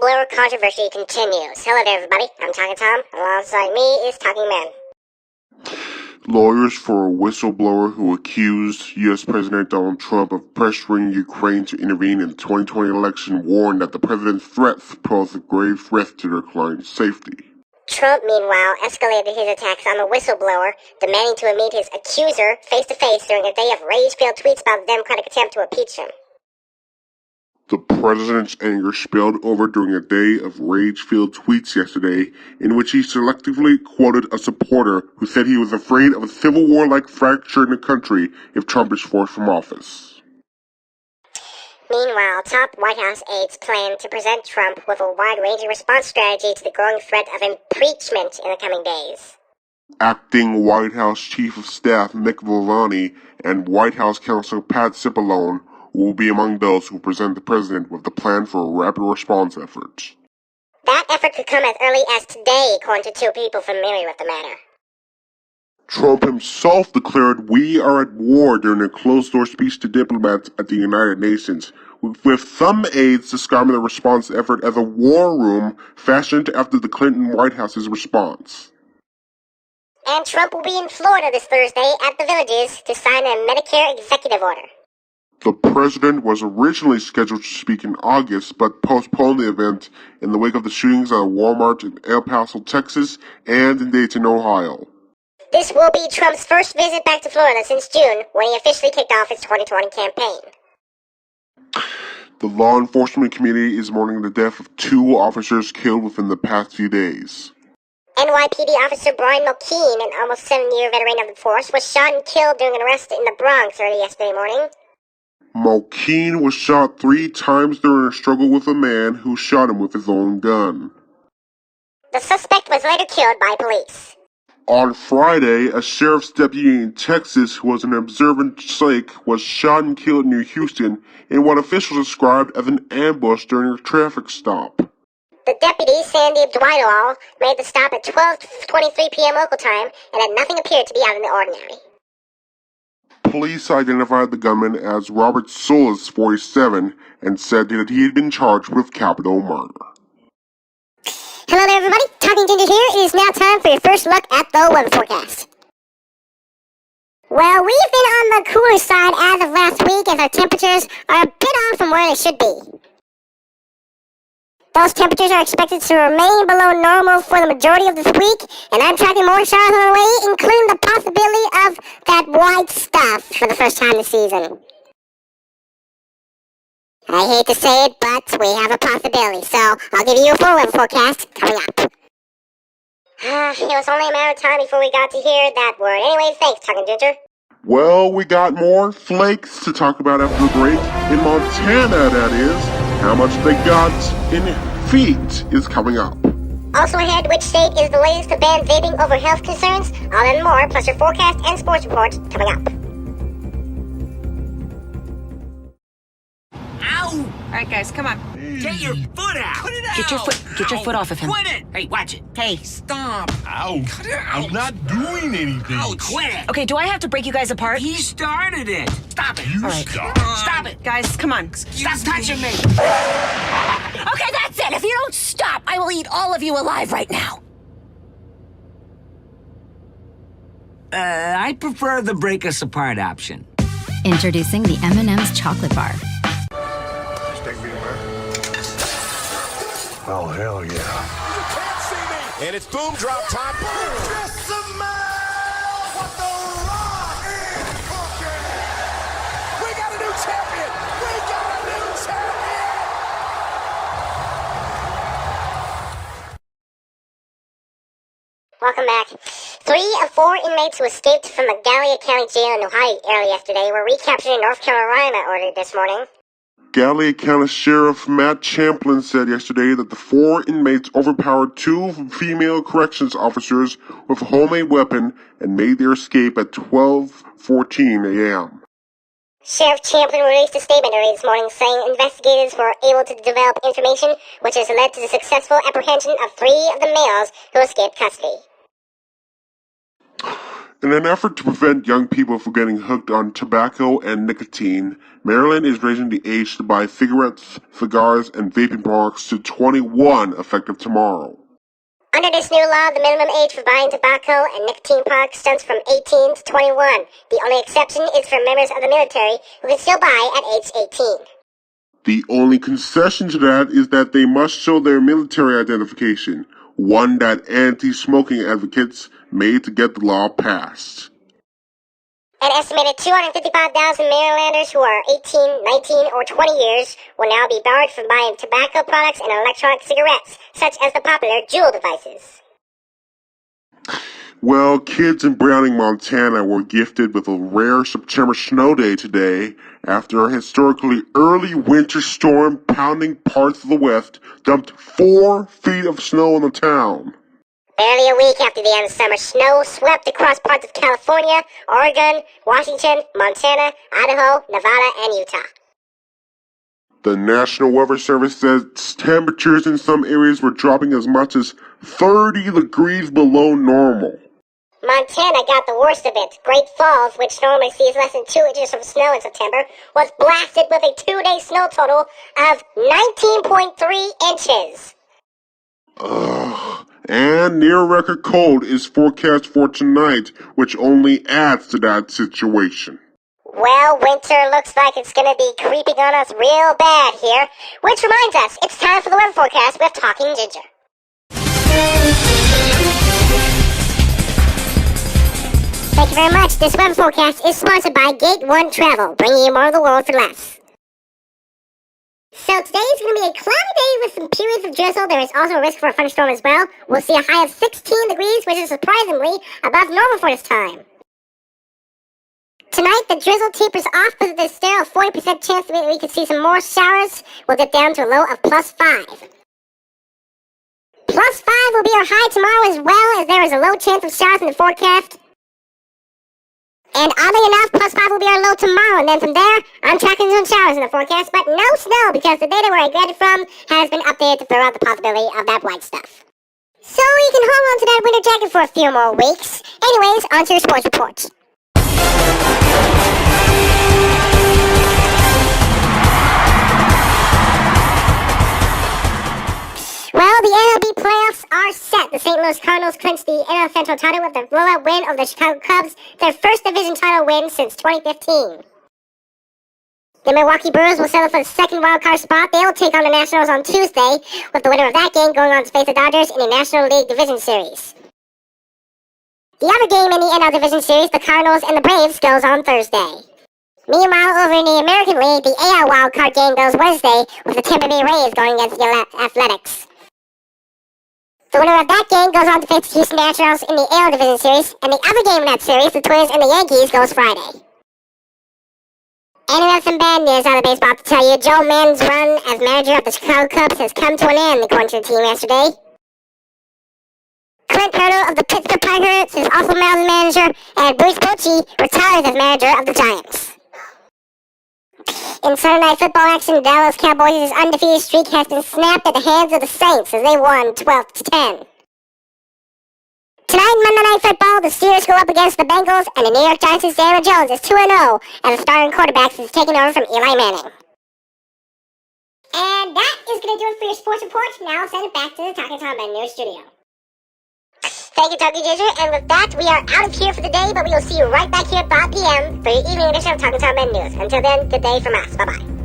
whistleblower controversy continues. Hello there, everybody. I'm Talking Tom. Alongside me is Talking Man. Lawyers for a whistleblower who accused U.S. President Donald Trump of pressuring Ukraine to intervene in the 2020 election warned that the president's threats pose a grave risk to their client's safety. Trump, meanwhile, escalated his attacks on the whistleblower, demanding to meet his accuser face-to-face during a day of rage-filled tweets about the Democratic attempt to impeach him. The president's anger spilled over during a day of rage-filled tweets yesterday, in which he selectively quoted a supporter who said he was afraid of a civil war-like fracture in the country if Trump is forced from office. Meanwhile, top White House aides plan to present Trump with a wide-ranging response strategy to the growing threat of impeachment in the coming days. Acting White House Chief of Staff Mick Mulvaney and White House Counsel Pat Cipollone will be among those who present the president with the plan for a rapid response effort. That effort could come as early as today, according to two people familiar with the matter. Trump himself declared we are at war during a closed-door speech to diplomats at the United Nations, with some aides describing the response effort as a war room fashioned after the Clinton White House's response. And Trump will be in Florida this Thursday at the Villages to sign a Medicare executive order. The president was originally scheduled to speak in August, but postponed the event in the wake of the shootings at a Walmart in El Paso, Texas, and in Dayton, Ohio. This will be Trump's first visit back to Florida since June, when he officially kicked off his 2020 campaign. The law enforcement community is mourning the death of two officers killed within the past few days. NYPD officer Brian Mulkeen, an almost 7-year veteran of the force, was shot and killed during an arrest in the Bronx early yesterday morning. Mulkeen was shot 3 times during a struggle with a man who shot him with his own gun. The suspect was later killed by police. On Friday, a sheriff's deputy in Texas who was an observant psych was shot and killed near Houston in what officials described as an ambush during a traffic stop. The deputy, Sandy Dwightoll, made the stop at 12:23 p.m. local time and had nothing appeared to be out of the ordinary. Police identified the gunman as Robert Solis, 47, and said that he had been charged with capital murder. Hello there, everybody. Talking Ginger here. It is now time for your first look at the weather forecast. Well, we've been on the cooler side as of last week, as our temperatures are a bit off from where they should be. Those temperatures are expected to remain below normal for the majority of this week, and I'm tracking more showers on the way, including the possibility of that white stuff for the first time this season. I hate to say it, but we have a possibility, so I'll give you a full weather forecast coming up. It was only a matter of time before we got to hear that word. Anyway, thanks, Talking Ginger. Well, we got more flakes to talk about after the break. In Montana, that is. How much they got in feet is coming up. Also ahead, which state is the latest to ban vaping over health concerns? All that and more, plus your forecast and sports reports coming up. Ow! Alright guys, come on. Get your foot out! Cut it out! Get your foot off of him. Quit it! Hey, watch it! Hey, stop! Ow! Cut it out! I'm not doing anything. Ow, quit it! Okay, do I have to break you guys apart? He started it! Stop it! You Alright. stop. Stop it! Guys, come on. Stop touching me! Okay, that's it! If you don't stop, I will eat all of you alive right now. I prefer the break us apart option. Introducing the M&M's chocolate bar. Oh, hell yeah. You can't see me! And it's boom drop time. Just smell what the Rock is cooking! We got a new champion! We got a new champion! Welcome back. 3 of 4 inmates who escaped from the Gallia County Jail in Ohio early yesterday were recaptured in North Carolina early this morning. Gallia County Sheriff Matt Champlin said yesterday that the 4 inmates overpowered 2 female corrections officers with a homemade weapon and made their escape at 12:14 a.m. Sheriff Champlin released a statement early this morning saying investigators were able to develop information which has led to the successful apprehension of 3 of the males who escaped custody. In an effort to prevent young people from getting hooked on tobacco and nicotine, Maryland is raising the age to buy cigarettes, cigars, and vaping products to 21 effective tomorrow. Under this new law, the minimum age for buying tobacco and nicotine products jumps from 18 to 21. The only exception is for members of the military who can still buy at age 18. The only concession to that is that they must show their military identification, one that anti-smoking advocates made to get the law passed. An estimated 255,000 Marylanders who are 18, 19, or 20 years will now be barred from buying tobacco products and electronic cigarettes, such as the popular Juul devices. Well, kids in Browning, Montana were gifted with a rare September snow day today after a historically early winter storm pounding parts of the West dumped 4 feet of snow on the town. Barely a week after the end of summer, snow swept across parts of California, Oregon, Washington, Montana, Idaho, Nevada, and Utah. The National Weather Service says temperatures in some areas were dropping as much as 30 degrees below normal. Montana got the worst of it. Great Falls, which normally sees less than 2 inches of snow in September, was blasted with a 2-day snow total of 19.3 inches. Ugh. And near-record cold is forecast for tonight, which only adds to that situation. Well, winter looks like it's gonna be creeping on us real bad here, which reminds us, it's time for the weather forecast with Talking Ginger. Thank you very much. This weather forecast is sponsored by Gate 1 Travel, bringing you more of the world for less. So today is going to be a cloudy day with some periods of drizzle. There is also a risk for a thunderstorm as well. We'll see a high of 16 degrees, which is surprisingly above normal for this time. Tonight, the drizzle tapers off, but there's still a 40% chance that we could see some more showers. We'll dip down to a low of +5. +5 will be our high tomorrow as well, as there is a low chance of showers in the forecast. And oddly enough, +5 will be our low tomorrow, and then from there, I'm tracking some showers in the forecast, but no snow, because the data where I get it from has been updated to throw out the possibility of that white stuff. So you can hold on to that winter jacket for a few more weeks. Anyways, on to your sports reports. Well, the MLB playoffs are set. The St. Louis Cardinals clinched the NL Central title with a blowout win over the Chicago Cubs, their first division title win since 2015. The Milwaukee Brewers will settle for the second wildcard spot. They will take on the Nationals on Tuesday, with the winner of that game going on to face the Dodgers in the National League Division Series. The other game in the NL Division Series, the Cardinals and the Braves, goes on Thursday. Meanwhile, over in the American League, the AL wildcard game goes Wednesday, with the Tampa Bay Rays going against the Athletics. The winner of that game goes on to face the Houston Nationals in the AL Division Series, and the other game in that series, the Twins and the Yankees, goes Friday. And we have some bad news out of baseball to tell you. Joe Mann's run as manager of the Chicago Cubs has come to an end, according to the team yesterday. Clint Hurdle of the Pittsburgh Pirates is also Maryland's manager, and Bruce Bochy retires as manager of the Giants. In Sunday Night Football action, the Dallas Cowboys' undefeated streak has been snapped at the hands of the Saints as they won 12-10. Tonight, Monday Night Football, the Steelers go up against the Bengals, and the New York Giants' Daniel Jones is 2-0 as the starting quarterback is taking over from Eli Manning. And that is going to do it for your sports report. Now I'll send it back to the Talking Tom Ben News studio. Thank you, Talking Ginger, and with that, we are out of here for the day, but we will see you right back here at 5 p.m. for your evening edition of Talking Tom Ben News. Until then, good day from us. Bye-bye.